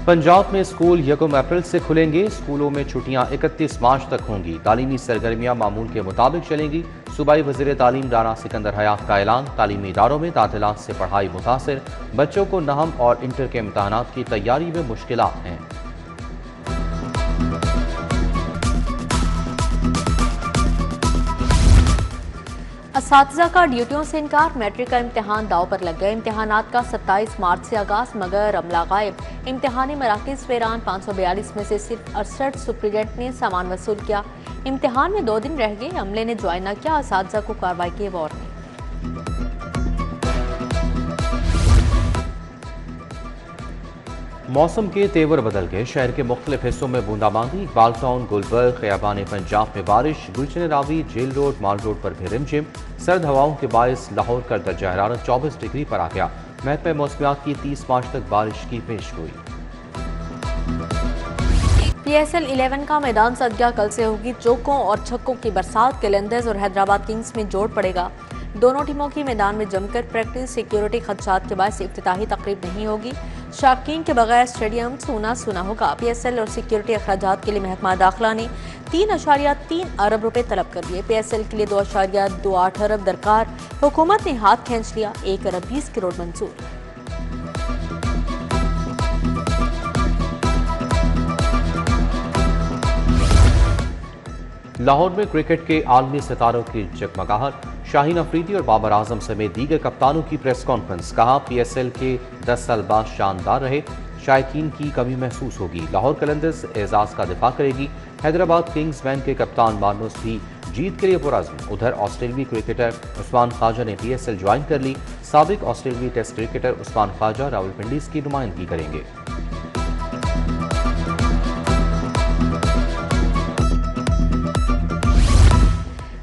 पंजाब में स्कूल 1 अप्रैल से खुलेंगे। स्कूलों में छुट्टियां 31 मार्च तक होंगी। तालीमी सरगर्मियां मामूल के मुताबिक चलेंगी। सूबाई वज़ीर तालीम राना सिकंदर हयात का ऐलान। तालीमी इदारों में तातीलात से पढ़ाई मुतासिर। बच्चों को नहम और इंटर के इम्तहानात की तैयारी में मुश्किलात हैं। असातिज़ा का ड्यूटियों से इनकार। मैट्रिक का इम्तहान दाव पर लग गए। इम्तहानात का 27 मार्च से आगाज, मगर अमला गायब। इम्तहानी मराकज़ वेरान। 542 में से सिर्फ 68 सुप्रीडेंट ने सामान वसूल किया। इम्तहान में 2 दिन रह गए, अमले ने ज्वाइन न किया। असातिज़ा को कार्रवाई की वार्निंग। मौसम के तेवर बदल गए। शहर के मुख्तलिफ हिस्सों में बूंदाबांदी। इकबाल टाउन, गुलबर्ग, ख़ियाबान पंजाब में बारिश। गुलशन रावी, जेल रोड, माल रोड पर भी रिमझिम। सर्द हवाओं के बायस लाहौर का दर्जा हरारत 24 डिग्री पर आ गया। महकमा मौसमियात की 30 मार्च तक बारिश की पेशगोई। PSL 11 का मैदान सज गया। कल से होगी चौकों और छक्कों की बरसात। कलंदर्स और हैदराबाद किंग्स में जोड़ पड़ेगा। दोनों टीमों की मैदान में जमकर प्रैक्टिस। सिक्योरिटी खदशात के बाद इफ्तिताही तकरीब नहीं होगी। शाकीन के बगैर स्टेडियम सूना सूना होगा। PSL और सिक्योरिटी अखराजात के लिए महकमा दाखिला ने 3.3 अरब रुपए तलब कर दिए। PSL के लिए 2.28 अरब दरकार। हुकूमत ने हाथ खींच लिया। 1 अरब 20 करोड़ मंजूर। लाहौर में क्रिकेट के आलमी सितारों की जगमगाहट। शाहीन अफरीदी और बाबर आजम समेत दीगर कप्तानों की प्रेस कॉन्फ्रेंस। कहा PSL के 10 साल बाद शानदार रहे। शायकीन की कमी महसूस होगी। लाहौर कलंदर्स एजाज का दिफा करेगी। हैदराबाद किंग्स वैन के कप्तान मार्नोस भी जीत के लिए पुरज़्म। उधर ऑस्ट्रेलियाई क्रिकेटर उस्मान ख्वाजा ने PSL ज्वाइन कर ली। साबिक ऑस्ट्रेलियाई टेस्ट क्रिकेटर उस्मान ख्वाजा रावलपिंडी की नुमाइंदगी करेंगे।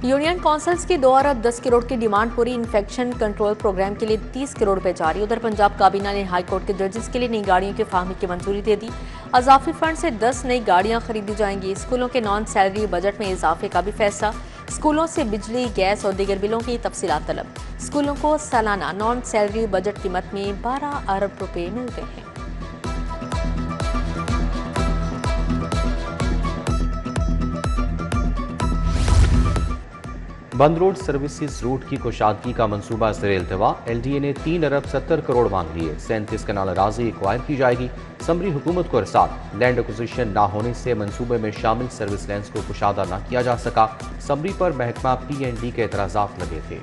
यूनियन काउंसिल्स की 2 अरब 10 करोड़ की डिमांड पूरी। इन्फेक्शन कंट्रोल प्रोग्राम के लिए 30 करोड़ रुपए जारी। उधर पंजाब काबीना ने हाई कोर्ट के जजेस के लिए नई गाड़ियों की फाहमी की मंजूरी दे दी। अजाफी फंड से 10 नई गाड़ियां खरीदी जाएंगी। स्कूलों के नॉन सैलरी बजट में इजाफे का भी फैसला। स्कूलों से बिजली, गैस और दीगर बिलों की तफसीलात तलब। स्कूलों को सालाना नॉन सैलरी बजट कीमत में 12 अरब रुपए मिलते हैं। बंद रोड सर्विसेज रूट की कुशादगी का मंसूबा ज़ेर-ए-इल्तिवा। LDA ने 3 अरब 70 करोड़ मांग लिए। 37 कनाल अराजी एक्वायर की जाएगी। समरी हुकूमत को इरसाल। लैंड एक्विजिशन ना होने से मंसूबे में शामिल सर्विस लैंड्स को कुशादा न किया जा सका। समरी पर महकमा PND के एतराज़ात लगे थे।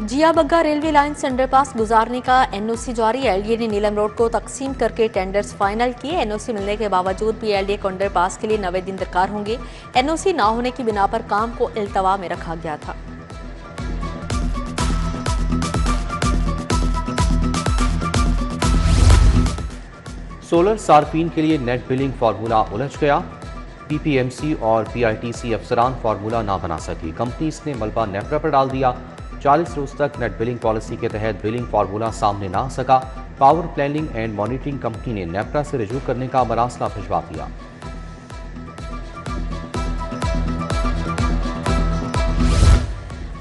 जिया बग्गा रेलवे लाइन से अंडरपास गुजारने का NOC जारी। LDA ने नीलम रोड को तकसीम करके टेंडर्स फाइनल किए। NOC मिलने के बावजूद भी LDA को अंडरपास के लिए 90 दिन दरकार होंगे। NOC ना होने की बिना पर काम को इल्तवा में रखा गया था। सोलर सार्फिन के लिए नेट बिलिंग फार्मूला उलझ गया। PPMC और PITC अफसरान फार्मूला ना बना सकी। कंपनीज ने मलबा नेफ्रा पर डाल दिया। 40 रोज तक नेट बिलिंग पॉलिसी के तहत बिलिंग फार्मूला सामने ना आ सका। Power planning and monitoring company ने नेफ्रा से रजू करने का मरासला भिजवा दिया।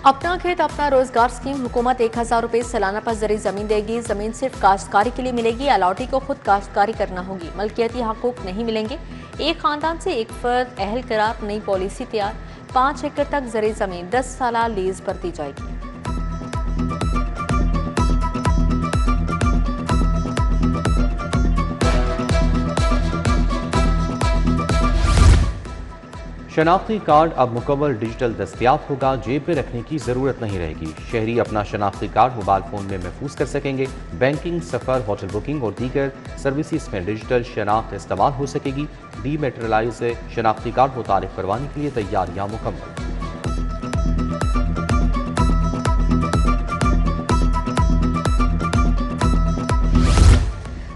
अपना खेत अपना रोजगार स्कीम। हुकूमत 1000 रुपए सालाना पर जरी जमीन देगी। जमीन सिर्फ काश्तकारी के लिए मिलेगी। अलाटी को खुद काश्तकारी करना होगी। मलकियती हकूक नहीं मिलेंगे। एक खानदान से एक फर्द अहल करार। नई पॉलिसी तैयार। 5 एकड़ तक जरी जमीन 10 साल लीज पर दी जाएगी। शनाख्ती कार्ड अब मुकम्मल डिजिटल दस्तियाब होगा। जेब में रखने की जरूरत नहीं रहेगी। शहरी अपना शनाख्ती कार्ड मोबाइल फोन में महफूज कर सकेंगे। बैंकिंग, सफर, होटल बुकिंग और दीगर सर्विसेज में डिजिटल शनाख्त इस्तेमाल हो सकेगी। डीमेटेरियलाइज शनाख्ती कार्ड मुतारिफ करवाने के लिए तैयारियां मुकम्मल।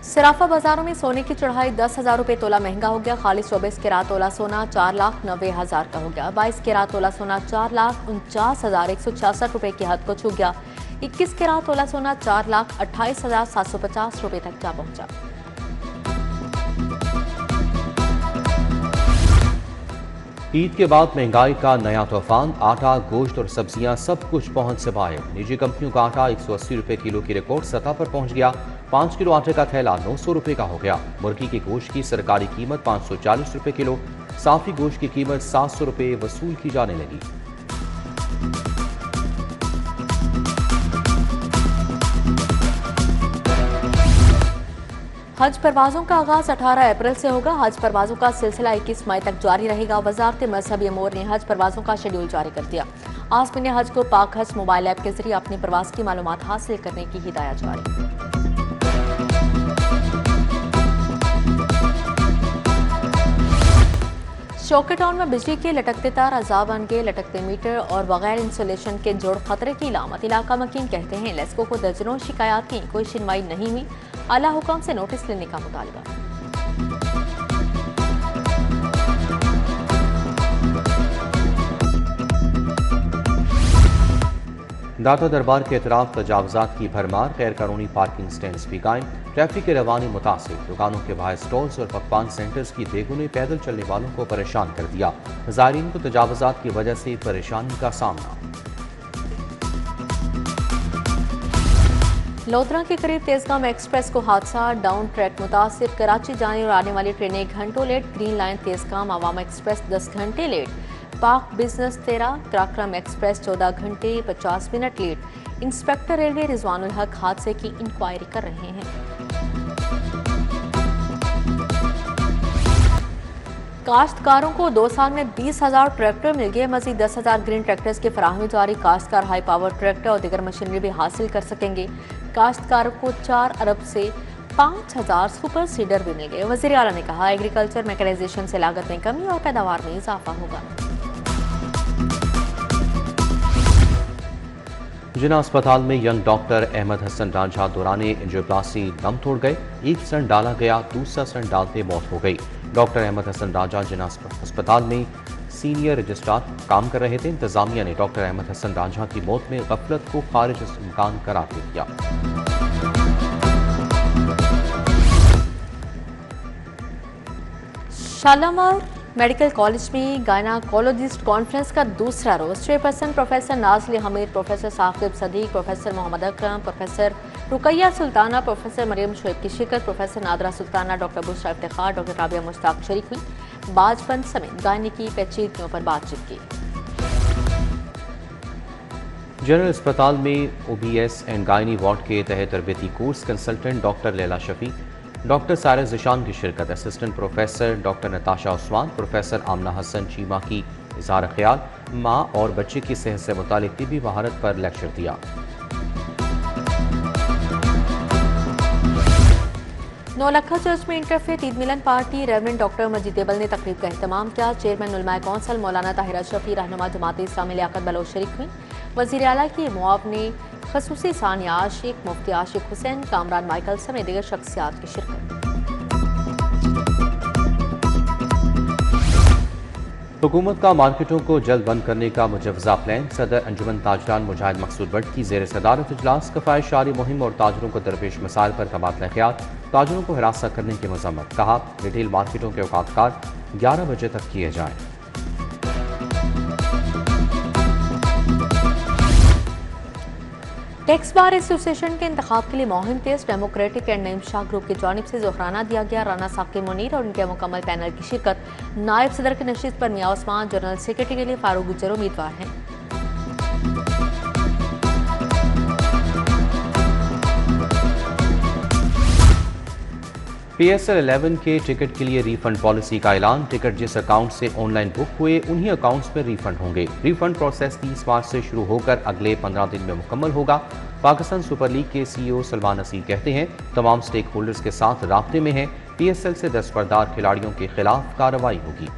सराफा बाजारों में सोने की चढ़ाई। 10,000 रुपए तोला महंगा हो गया। खालिस 24 कैरात तोला सोना 4,90,000 का हो गया। 22 कैरात तोला सोना 4,49,166 रुपए की हद को छू गया। 21 कैरात तोला सोना 4,28,750 रुपए तक जा पहुंचा। ईद के बाद महंगाई का नया तूफान, आटा, गोश्त और सब्जियां सब कुछ पहुंच से बाहर। निजी कंपनियों का आटा 180 रुपए किलो की रिकॉर्ड सतह पर पहुंच गया। 5 किलो आटे का थैला 900 रुपए का हो गया। मुर्गी के गोश्त की सरकारी कीमत 540 रुपए किलो, साफी गोश्त की कीमत 700 रुपए वसूल की जाने लगी। हज परवाजों का आगाज 18 अप्रैल से होगा। हज परवाजों का सिलसिला 21 मई तक जारी रहेगा। वजारत मजहबी अमूर ने हज परवाजों का शेड्यूल जारी कर दिया। आज़मीन हज को पाक हज मोबाइल ऐप के जरिए अपनी प्रवास की मालूमात हासिल करने की हिदायत जारी। शौके टाउन में बिजली के लटकते तार, अजाब बन गए, लटकते मीटर और बगैर इंसुलेशन के जोड़ खतरे की इलामत। इलाका मकीन कहते हैं लेस्को को दर्जनों शिकायत की, कोई सुनवाई नहीं हुई। आला हुकाम से नोटिस लेने का मुतालबा। दाता दरबार के अतराफ तजावजात की भरमार, गैर कानूनी पार्किंग स्टैंड भी कायम, ट्रैफिक के रवानी मुतासिर। दुकानों के बाहर स्टॉल्स और पकवान सेंटर्स की देगुने पैदल चलने वालों को परेशान कर दिया। ज़ायरीन को तजावजात की वजह से परेशानी का सामना। लोधरा के करीब तेजगाम एक्सप्रेस को हादसा, डाउन ट्रैक मुतासिर। कराची जाने और आने वाली ट्रेनें घंटों late. Green line Tezgam Awam express 10 घंटे लेट। पाक बिजनेस 13, कराक्रम एक्सप्रेस 14 घंटे 50 minute late. Inspector railway Rizwanul Haque हादसे की इंक्वायरी कर रहे हैं। काश्तकारों को 2 साल में 20,000 ट्रैक्टर मिल गए। मजीद 10,000 ग्रीन ट्रैक्टर्स की फराहमी जारी। काश्तकार हाई पावर ट्रैक्टर और दीगर मशीनरी भी हासिल कर सकेंगे। काश्तकारों को 4 अरब से 5,000 सुपर सीडर भी मिल गए। वज़ीर आला ने कहा एग्रीकल्चर मैकेनाइजेशन से लागत में कमी और पैदावार में इजाफा होगा। जिना अस्पताल में यंग डॉक्टर अहमद हसन रांझा दौरान एंजियोप्लास्टी दम तोड़ गए। एक स्टंट डाला गया, दूसरा स्टंट डालते मौत हो गई। डॉक्टर अहमद हसन रांझा जिना अस्पताल में सीनियर रजिस्ट्रार काम कर रहे थे। इंतजामिया ने डॉक्टर अहमद हसन रांझा की मौत में गफलत को खारिज इम्कान करार दे दिया। शालामार मेडिकल कॉलेज में गायनाकोलॉजिस्ट कॉन्फ्रेंस का दूसरा रोज। Chairperson professor Nazil Hameed, professor Saqib Sadiq, professor Muhammad Akram, professor Ruqaiya Sultana, professor Maryam Shoaib की शिरकत। Professor Nadra Sultana, doctor Bushra Iftikhar, doctor Rabia Mushtaq शरीक हुई। बाजपन समेत गायनी की पेचीदगियों पर बातचीत की। जनरल अस्पताल में OBS एंड गायनी वार्ड के तहत तरबेती course consultant doctor Laila Shafi, doctor Saris Zeeshan की शिरकत। Assistant professor doctor Natasha Usman, professor Amna Hassan Cheema की इज़हार ख्याल। माँ और बच्चे की सेहत से मुतालिक तिब्बी महारत पर लेक्चर दिया। नौलखा चर्च में इंटरफेथ ईद मिलन पार्टी। रेवरेंड डॉक्टर मजीद देबल ने तकरीब का एहतमाम किया। चेयरमैन उलमाए कौंसल मौलाना ताहिरा शफी, रहनुमा जमात इस्लामी लियाकत बलोच शरीक हुई। वज़ीर आला की मुआवने खसूसी सानिया आशिक, मुफ्ती आशिक हुसैन, कामरान माइकल समेत दीगर शख्सियात की शिरकत। हुकूमत का मार्केटों को जल्द बंद करने का मुजवजा प्लान। सदर अंजुमन ताजरान मुजाहिद मकसूद भट्ट की ज़ेर सदारत इजलास। कफ़ायश जारी मुहिम और ताजरों को दरपेश मसाइल पर तबादला ख्याल। ताजरों को हिरासत करने की मजम्मत। कहा रिटेल मार्केटों के औकात 11 बजे तक किए जाएं। टैक्स बार एसोसिएशन के इंतखाब के लिए मुहिम तेज। Democratic and Naeem Shah group की जानिब से जोहराना दिया गया। राना साकिब मुनीर और उनके मुकम्मल पैनल की शिरकत। नायब सदर की नशिस्त पर मियां उस्मान, जनरल सेक्रेटरी के लिए फारूक गुज्जर उम्मीदवार हैं। PSL 11 के टिकट के लिए रिफंड पॉलिसी का ऐलान। टिकट जिस अकाउंट से ऑनलाइन बुक हुए उन्हीं अकाउंट्स में रिफंड होंगे। रिफंड प्रोसेस 30 मार्च से शुरू होकर अगले 15 दिन में मुकम्मल होगा। पाकिस्तान सुपर लीग के CEO सलमान नसीर कहते हैं तमाम स्टेक होल्डर्स के साथ राब्ते में हैं। PSL से दस्तबरदार खिलाड़ियों के खिलाफ कार्रवाई होगी।